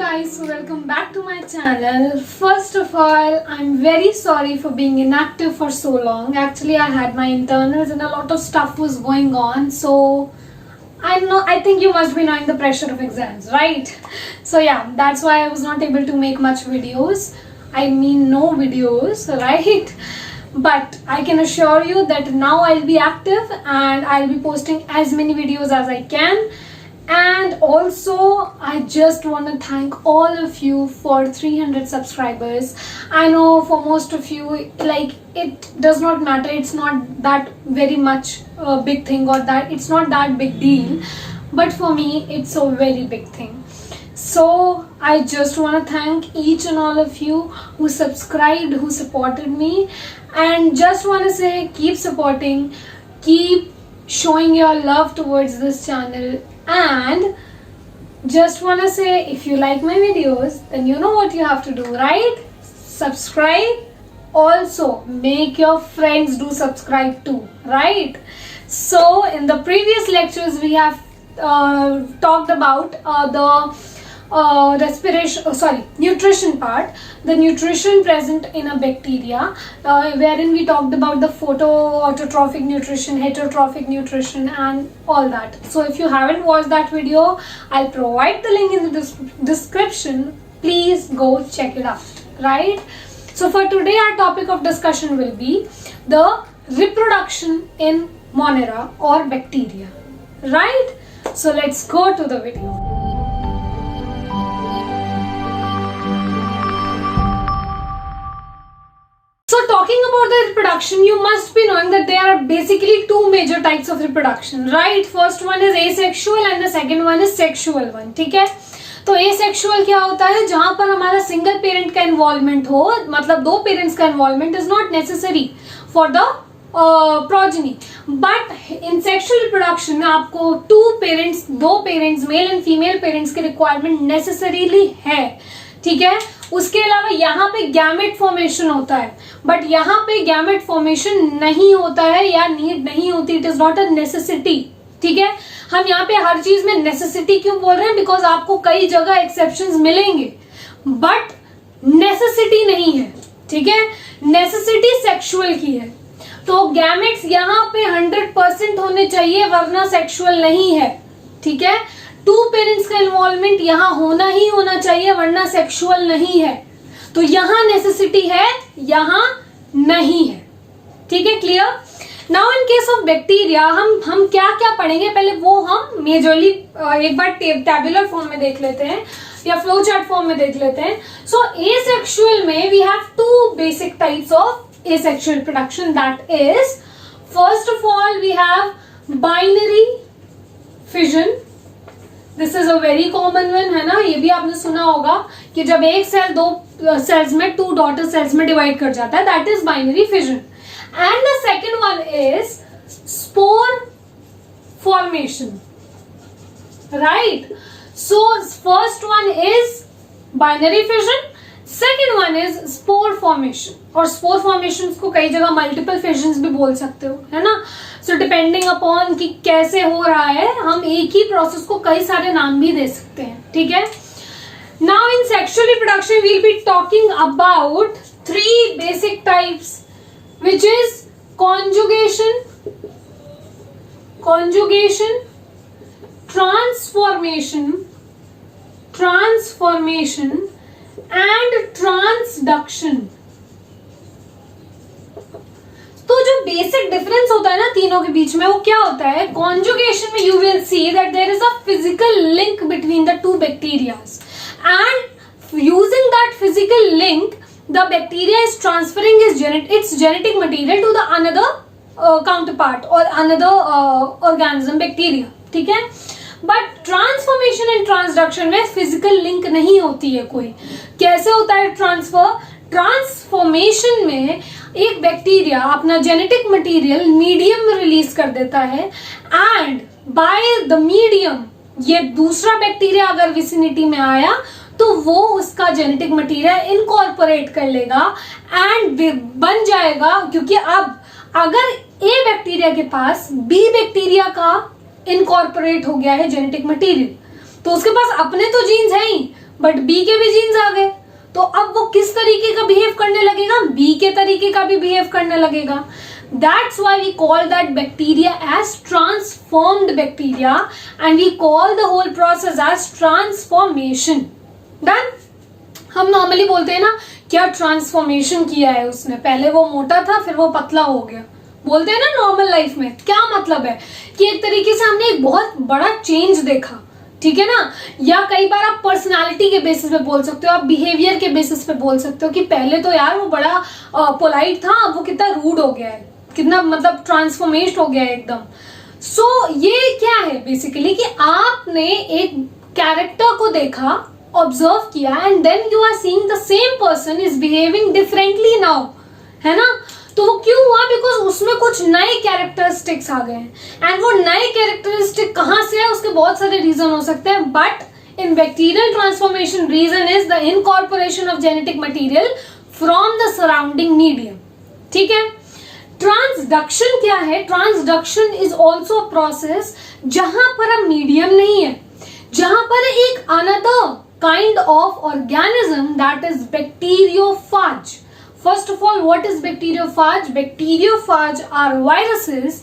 guys, welcome back to my channel. First of all, I'm very sorry for being inactive for so long. Actually, I had my internals and a lot of stuff was going on. So I think you must be knowing the pressure of exams, right? So yeah, that's why I was not able to make much videos. I mean no videos, right? But I can assure you that now I'll be active and I'll be posting as many videos as I can. And also I just want to thank all of you for 300 subscribers. I know for most of you, like, it does not matter, it's not that very much a big thing, or that it's not that big deal, but for me it's a very big thing. So I just want to thank each and all of you who subscribed, who supported me, and just want to say keep supporting, keep showing your love towards this channel. And just want to say, if you like my videos, then you know what you have to do, right? Subscribe. Also make your friends do subscribe too, right? So in the previous lectures we have talked about nutrition part, the nutrition present in a bacteria, wherein we talked about the photoautotrophic nutrition, heterotrophic nutrition, and all that. So if you haven't watched that video, I'll provide the link in the description. Please go check it out, right? So for today, our topic of discussion will be the reproduction in Monera or bacteria, right? So let's go to the video. So talking about the reproduction, you must be knowing that there are basically two major types of reproduction, right? First one is asexual and the second one is sexual one, ठीक है? तो asexual क्या होता है? जहाँ पर हमारा single parent का इन्वॉल्वमेंट हो, मतलब दो पेरेंट्स का involvement is not necessary for the progeny, but in sexual reproduction में आपको दो parents male and female parents के रिक्वायरमेंट नेसेसरीली है, ठीक है? उसके अलावा यहाँ पे गैमेट फॉर्मेशन होता है, बट यहाँ पे गैमेट फॉर्मेशन नहीं होता है या नीड नहीं होती, it is not a necessity, ठीक है? हम यहाँ पे हर चीज में नेसेसिटी क्यों बोल रहे हैं? बिकॉज आपको कई जगह एक्सेप्शंस मिलेंगे, बट नेसेसिटी नहीं है, ठीक है? नेसेसिटी सेक्सुअल की है, तो गैमेट्स यहाँ पे 100% होने चाहिए, वरना सेक्सुअल नहीं है, ठीक है? टू पेरेंट्स का इन्वॉल्वमेंट यहाँ होना ही होना चाहिए, वरना सेक्सुअल नहीं है। तो यहाँ नेसेसिटी है, यहाँ नहीं है, ठीक है? Clear? Now in case of bacteria हम क्या क्या पढ़ेंगे, पहले वो हम मेजरली एक बार टैबुलर फॉर्म में देख लेते हैं या फ्लो चार्ट फॉर्म में देख लेते हैं। सो एसेक्सुअल में we have two basic types of asexual production, that is first of all we have binary fission. This is a very common one, है ना? ये भी आपने सुना होगा कि जब एक सेल दो सेल्स में, टू डॉटर सेल्स में डिवाइड कर जाता है, that is binary fission. And the second one is spore formation, right? So first one is binary fission, second one is spore formation. और स्पोर फॉर्मेशन को कई जगह मल्टीपल फिजन्स भी बोल सकते हो, है ना? सो डिपेंडिंग अपॉन कि कैसे हो रहा है, हम एक ही प्रोसेस को कई सारे नाम भी दे सकते हैं, ठीक है? Now in sexual reproduction we'll be talking about three basic types, which is conjugation, transformation and transduction. तो जो बेसिक डिफरेंस होता है ना तीनों के बीच में, वो क्या होता है? कॉन्जुगेशन में you will see that there is a physical link between the two bacterias, and using that physical link the bacteria is transferring its genetic material to the another counterpart or another organism, bacteria, ठीक है? But transformation and transduction में physical link नहीं होती है कोई। कैसे होता है ट्रांसफॉर्मेशन में एक बैक्टीरिया अपना जेनेटिक मटेरियल मीडियम में रिलीज कर देता है, एंड बाय द मीडियम ये दूसरा बैक्टीरिया अगर विसिनिटी में आया तो वो उसका जेनेटिक मटेरियल इनकॉर्पोरेट कर लेगा एंड बन जाएगा, क्योंकि अब अगर ए बैक्टीरिया के पास बी बैक्टीरिया का इनकॉर्पोरेट हो गया है जेनेटिक मटेरियल, तो उसके पास अपने तो जीन्स हैं ही, बट बी के भी जीन्स आ गए, तो अब वो किस तरीके का बिहेव करने लगेगा, बी के तरीके का भी बिहेव करने लगेगा. That's why we call that bacteria as transformed bacteria and we call the whole process as transformation. Done? हम नॉर्मली बोलते हैं ना क्या ट्रांसफॉर्मेशन किया है उसने, पहले वो मोटा था फिर वो पतला हो गया, बोलते हैं ना नॉर्मल लाइफ में. क्या मतलब है कि एक तरीके से हमने एक बहुत बड़ा चेंज देखा, ठीक है ना. या कई बार आप पर्सनालिटी के बेसिस पे बोल सकते हो, आप बिहेवियर के बेसिस पे बोल सकते हो कि पहले तो यार वो बड़ा पोलाइट था, अब वो कितना रूड हो गया है, कितना मतलब ट्रांसफॉर्मेशन हो गया है एकदम. सो ये क्या है बेसिकली कि आपने एक कैरेक्टर को देखा, ऑब्जर्व किया, and then you are seeing the same person is behaving differently now, है ना. तो वो क्यों हुआ, बिकॉज उसमें कुछ नए कैरेक्टरिस्टिक्स आ गए हैं. एंड वो नए कैरेक्टरिस्टिक कहां से है, उसके बहुत सारे रीजन हो सकते हैं, but in bacterial transformation reason is the incorporation of genetic material from the surrounding medium. ठीक है. ट्रांसडक्शन क्या है, transduction is also a process जहां पर अब मीडियम नहीं है, जहां पर एक another kind of organism that is bacteriophage. First of all, what is bacteriophage? Bacteriophage are viruses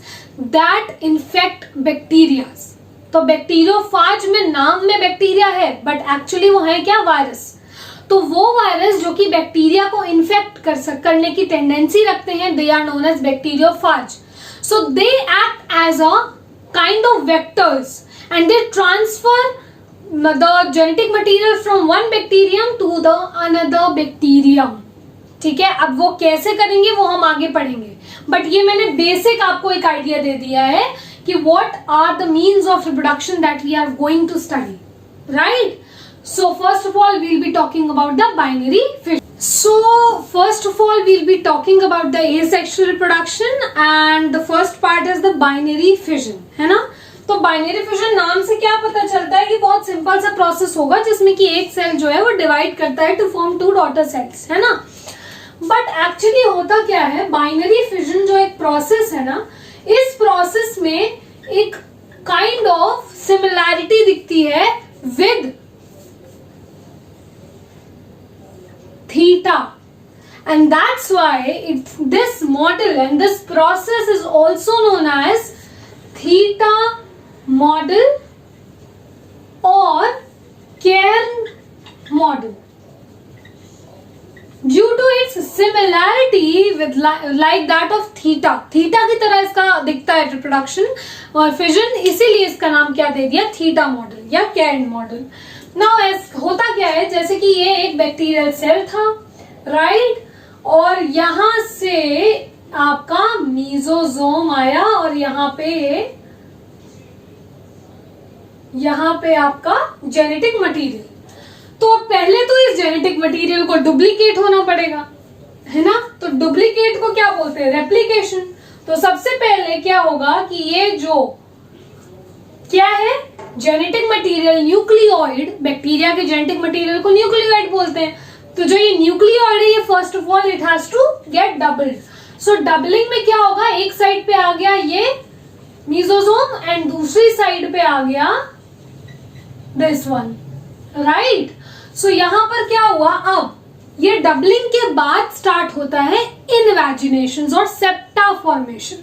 that infect bacteria. तो bacteriophage में नाम में बैक्टीरिया है, बट एक्चुअली वो है क्या, वायरस. तो वो वायरस जो कि बैक्टीरिया को इन्फेक्ट करने की टेंडेंसी रखते हैं, they are known as bacteriophage. So they act as a kind of vectors and they transfer the genetic material from one bacterium to the another bacterium. ठीक है. अब वो कैसे करेंगे वो हम आगे पढ़ेंगे, बट ये मैंने बेसिक आपको एक आइडिया दे दिया है कि what are the means of reproduction that we are going to study, right. So first of all we'll be talking about the binary fission. So first of all we'll be talking about the asexual reproduction and the first part is the binary fission, है ना. तो binary fission नाम से क्या पता चलता है कि बहुत सिंपल सा प्रोसेस होगा जिसमें कि एक सेल जो है वो डिवाइड करता है to form two daughter cells, है ना. बट एक्चुअली होता क्या है, बाइनरी फिजन जो एक प्रोसेस है ना, इस प्रोसेस में एक काइंड ऑफ सिमिलैरिटी दिखती है with theta, and that's why this model and this process is also known as theta model और Kern model. Due to its similarity with like that of theta, theta की तरह इसका दिखता है reproduction और fission, इसीलिए इसका नाम क्या दे दिया, थीटा मॉडल या कैर्न मॉडल. नाउ होता क्या है, जैसे कि ये एक बैक्टीरियल सेल था, राइट, और यहां से आपका मीजोजोम आया और यहाँ पे आपका जेनेटिक मटीरियल. तो पहले तो इस जेनेटिक मटेरियल को डुप्लीकेट होना पड़ेगा, है ना. तो डुप्लीकेट को क्या बोलते हैं, रेप्लिकेशन. तो सबसे पहले क्या होगा कि ये जो क्या है जेनेटिक मटेरियल, न्यूक्लियोइड, बैक्टीरिया के जेनेटिक मटेरियल को न्यूक्लियोइड बोलते हैं. तो जो ये न्यूक्लियोइड है, ये first of all it has to get doubled. So doubling में क्या होगा, एक साइड पे आ गया ये मीजोजोम एंड दूसरी साइड पे आ गया दिस वन, राइट. सो यहां पर क्या हुआ, अब ये डबलिंग के बाद स्टार्ट होता है इनवैजिनेशन और सेप्टा फॉर्मेशन.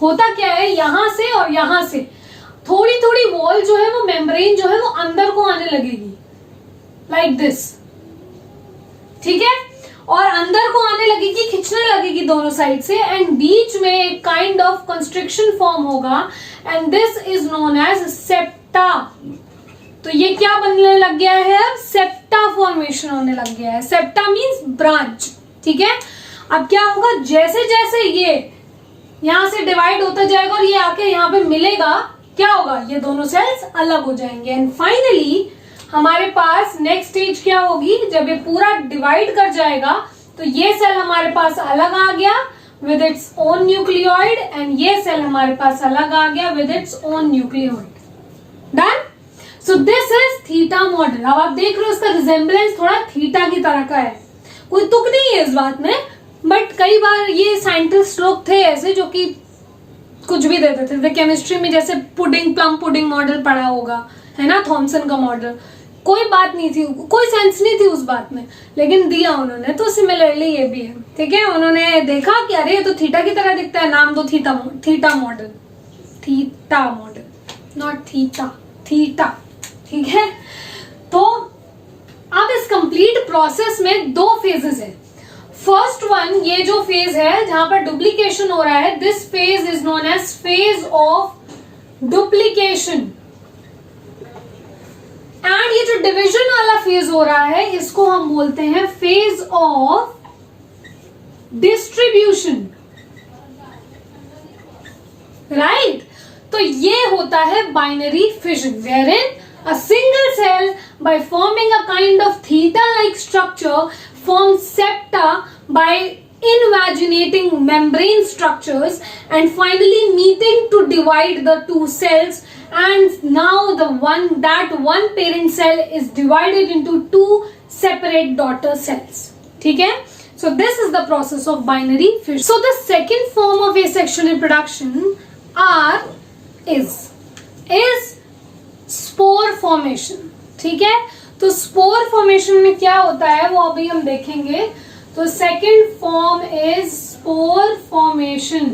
होता क्या है, यहां से और यहां से थोड़ी थोड़ी वॉल जो है वो मेम्ब्रेन जो है वो अंदर को आने लगेगी लाइक दिस, ठीक है, और अंदर को आने लगेगी, खींचने लगेगी दोनों साइड से, एंड बीच में एक काइंड ऑफ कंस्ट्रिक्शन फॉर्म होगा and this is known as septa. तो ये क्या बनने लग गया है, अब सेप्टा फॉर्मेशन होने लग गया है. सेप्टा मींस ब्रांच, ठीक है. अब क्या होगा, जैसे जैसे ये यहां से डिवाइड होता जाएगा और ये आके यहाँ पे मिलेगा, क्या होगा, ये दोनों सेल्स अलग हो जाएंगे. एंड फाइनली हमारे पास नेक्स्ट स्टेज क्या होगी, जब ये पूरा डिवाइड कर जाएगा तो ये सेल हमारे पास अलग आ गया with its own nucleoid and ये सेल हमारे पास अलग आ गया with its own nucleoid. Done. So this is theta model. अब आप देख रहे हो इसका रिजेम्बलेंस थोड़ा थीटा की तरह का है, कोई तुक नहीं है इस बात में, बट कई बार ये साइंटिस्ट लोग थे ऐसे जो कि कुछ भी देते थे. केमिस्ट्री में जैसे पुडिंग, प्लम पुडिंग मॉडल पढ़ा होगा, है ना, थॉमसन का मॉडल, कोई बात नहीं थी, कोई सेंस नहीं थी उस बात में, लेकिन दिया उन्होंने। तो सिमिलरली ये भी है, ठीक है। उन्होंने देखा कि अरे ये तो थीटा की तरह दिखता है, नाम दो थीटा मॉडल, नॉट थीटा, ठीक है। तो अब इस कंप्लीट प्रोसेस में 2 फेजेस है। फर्स्ट वन, ये जो फेज है जहां पर डुप्लीकेशन हो रहा है, this phase is known as phase of duplication. And ये जो डिवीजन वाला फेज हो रहा है, इसको हम बोलते हैं फेज ऑफ डिस्ट्रीब्यूशन, राइट। तो ये होता है binary fission, wherein a single cell by forming a kind of theta-like structure forms septa by invaginating membrane structures and finally meeting to divide the 2 cells, and now that one parent cell is divided into 2 separate daughter cells, ठीक है। So this is the process of binary fission. So the second form of asexual reproduction is spore formation, ठीक है। तो spore formation में क्या होता है वो अभी हम देखेंगे। तो second form is spore formation,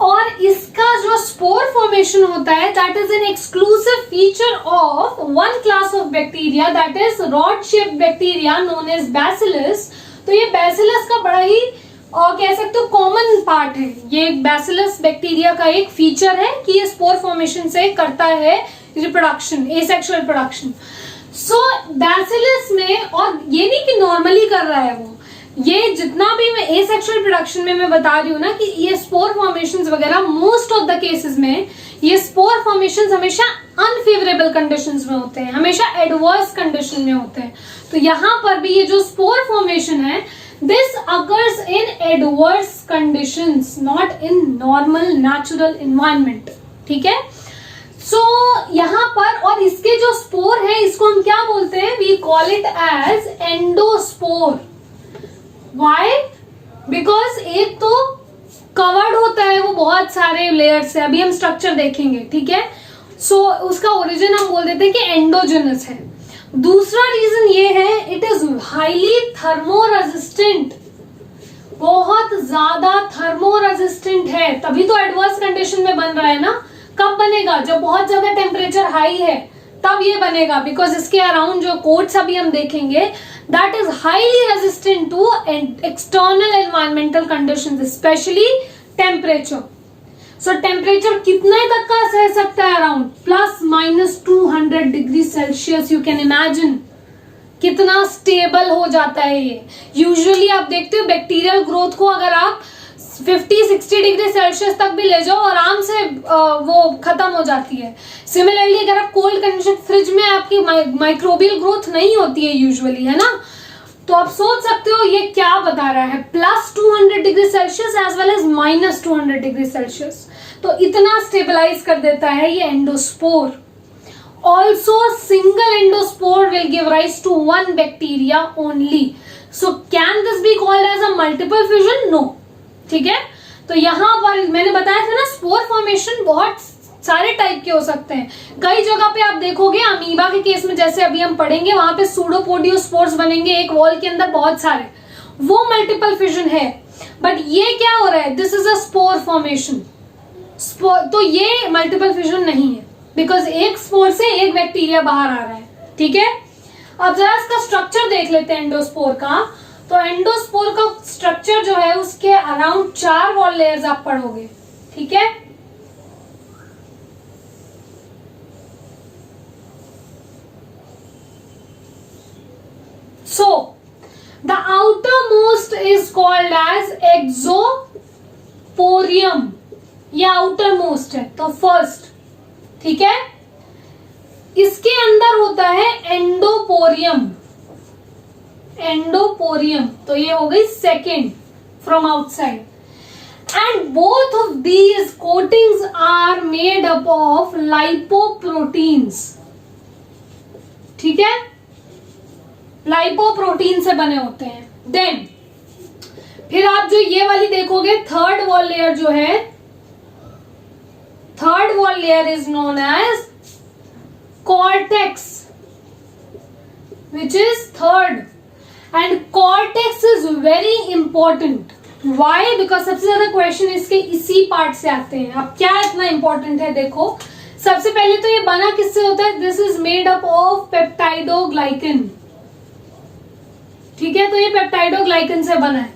और इसका जो स्पोर फॉर्मेशन होता है that is an exclusive feature of one class of bacteria, that is rod shaped bacteria known as bacillus. तो ये बैसिलस का बड़ा ही और कह सकते हो कॉमन पार्ट है, ये बैसिलस बैक्टीरिया का एक फीचर है कि ये स्पोर फॉर्मेशन से करता है रिप्रोडक्शन, एसेक्सुअल रिप्रोडक्शन। सो बैसिलस में, और ये नहीं कि नॉर्मली कर रहा है वो, ये जितना भी मैं एसेक्सुअल रिप्रोडक्शन में मैं बता रही हूँ ना कि ये स्पोर फॉर्मेशंस वगैरह मोस्ट ऑफ द केसेस में ये स्पोर फॉर्मेशंस हमेशा अनफेवरेबल कंडीशंस में होते हैं, हमेशा एडवर्स कंडीशन में होते हैं। तो यहाँ पर भी ये जो स्पोर फॉर्मेशन है, this occurs in adverse conditions, not in normal natural environment, ठीक है। सो यहाँ पर, और इसके जो स्पोर है इसको हम क्या बोलते हैं, we call it as endospore. Why? Because एक तो कवर्ड होता है वो बहुत सारे लेयर से, अभी हम स्ट्रक्चर देखेंगे, ठीक है। सो उसका ओरिजिन हम बोल देते हैं कि एंडोजेनस है। दूसरा रीजन ये है, it is highly thermo resistant, बहुत ज्यादा थर्मो रेजिस्टेंट है, तभी तो एडवर्स कंडीशन में बन रहा है ना। कब बनेगा, जब बहुत ज्यादा टेम्परेचर हाई है तब ये बनेगा, बिकॉज इसके अराउंड जो कोट्स अभी हम देखेंगे that is highly resistant to external environmental conditions, especially temperature. So temperature कितने तक का सह सकता है, around ±200 degree Celsius. You can imagine कितना स्टेबल हो जाता है ये। यूजुअली आप देखते हो बैक्टीरियल ग्रोथ को अगर आप 50-60 डिग्री सेल्सियस तक भी ले जाओ आराम से वो खत्म हो जाती है। सिमिलरली अगर आप कोल्ड कंडीशन, फ्रिज में आपकी माइक्रोबियल ग्रोथ नहीं होती है यूजुअली, है ना। तो आप सोच सकते हो ये क्या बता रहा है, +200 degree Celsius as well as -200 degree Celsius. तो इतना स्टेबलाइज कर देता है ये endospore. Also single endospore will give rise to 1 bacteria only. So can this be called as a multiple fusion? No, ठीक है। तो यहाँ पर मैंने बताया था ना, स्पोर फॉर्मेशन बहुत सारे टाइप के हो सकते हैं। कई जगह पे आप देखोगे अमीबा के केस में, जैसे अभी हम पढ़ेंगे, वहां पे सूडोपोडियोस्पोर्स बनेंगे एक वॉल के अंदर बहुत सारे, वो मल्टीपल फिजन है। बट ये क्या हो रहा है, this is a spore formation. तो ये मल्टीपल फिजन नहीं है, बिकॉज एक स्पोर से एक बैक्टीरिया बाहर आ रहा है, ठीक है। अब जरा इसका स्ट्रक्चर देख लेते हैं एंडोस्पोर का। तो एंडोस्पोर का स्ट्रक्चर जो है उसके अराउंड 4 वॉल लेयर्स आप पढ़ोगे, ठीक है। So, the outermost is called as exoporium. ये outermost है, तो फर्स्ट, ठीक है। इसके अंदर होता है एंडोपोरियम, एंडोपोरियम, तो ये हो गई second from outside. And both of these coatings are made up of lipoproteins, ठीक है, लाइपोप्रोटीन से बने होते हैं। देन फिर आप जो ये वाली देखोगे, थर्ड वॉल लेयर जो है, third wall layer is known as cortex, which is third. And cortex is very important. Why? Because सबसे ज्यादा क्वेश्चन इसके इसी पार्ट से आते हैं. अब क्या इतना इंपॉर्टेंट है देखो. सबसे पहले तो ये बना किससे होता है? This is made up of peptidoglycan. ठीक है, तो ये पेप्टाइडोग्लाइकन से बना है.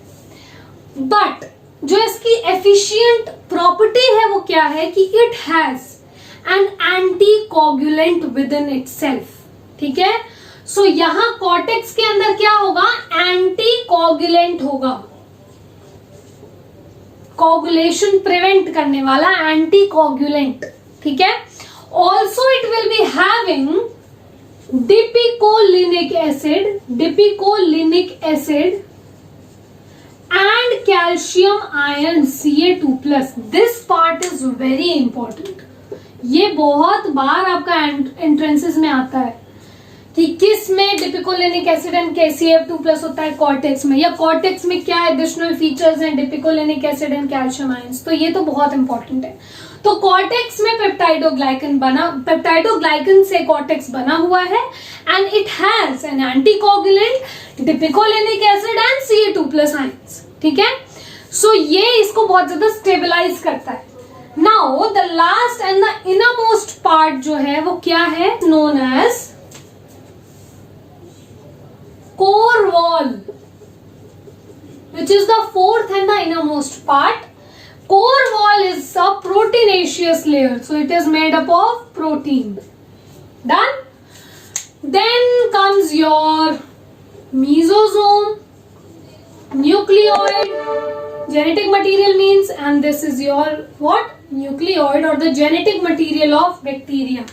बट जो इसकी एफिशिएंट प्रॉपर्टी है वो क्या है कि it has an anticoagulant with in itself. ठीक है, सो यहां कॉर्टेक्स के अंदर क्या होगा? एंटीकोगुलेंट होगा, कोगुलेशन प्रिवेंट करने वाला एंटीकोगुलेंट. ठीक है, also it will be having dipicolinic acid and calcium ion Ca2+. This part is very important. ये बहुत बार आपका एंट्रेंसेस में आता है कि किस में डिपिकोलिनिक एसिड एंड Ca2+ होता है कॉर्टेक्स में, या कॉर्टेक्स में क्या एडिशनल फीचर्स हैं डिपिकोलिनिक एसिड एंड कैल्शियम आयंस. तो ये तो बहुत इंपॉर्टेंट है. तो कॉर्टेक्स में पेप्टाइडोग्लाइकन से कॉर्टेक्स बना हुआ है and it has an anticoagulant dipicolinic acid and Ca2+ ions. ठीक है, सो ये इसको बहुत ज्यादा स्टेबलाइज करता है. Now the last and the innermost part जो है वो क्या है? Known as core wall, which is the fourth and the innermost part. Core wall is a proteinaceous layer, so it is made up of protein. Done? Then comes your mesosome, nucleoid, genetic material means, and this is your what? Nucleoid or the genetic material of bacteria.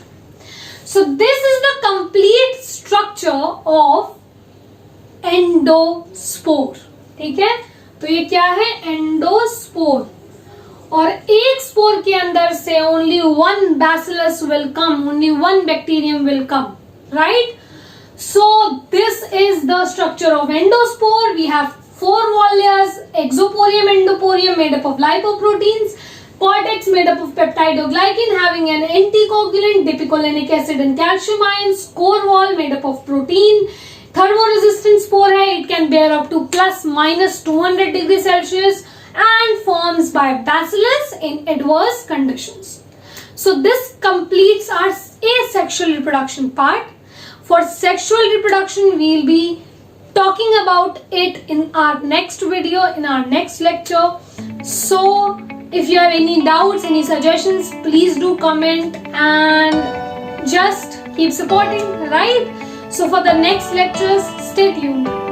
So this is the complete structure of endospore. ठीक है, तो ये क्या है? Endospore. और एक spore के अंदर से only one bacillus will come, only one bacterium will come, right? So this is the structure of endospore. We have 4 wall layers: exoporium, endoporium made up of lipoproteins, cortex made up of peptidoglycan having an anticoagulant, dipicolinic acid and calcium ions, core wall made up of protein, thermoresistant spore है, it can bear up to ±200 degrees Celsius and forms by bacillus in adverse conditions. So this completes our asexual reproduction part. For sexual reproduction, we'll be talking about it in our next video, in our next lecture. So if you have any doubts, any suggestions, please do comment and just keep supporting, right? So for the next lectures, stay tuned.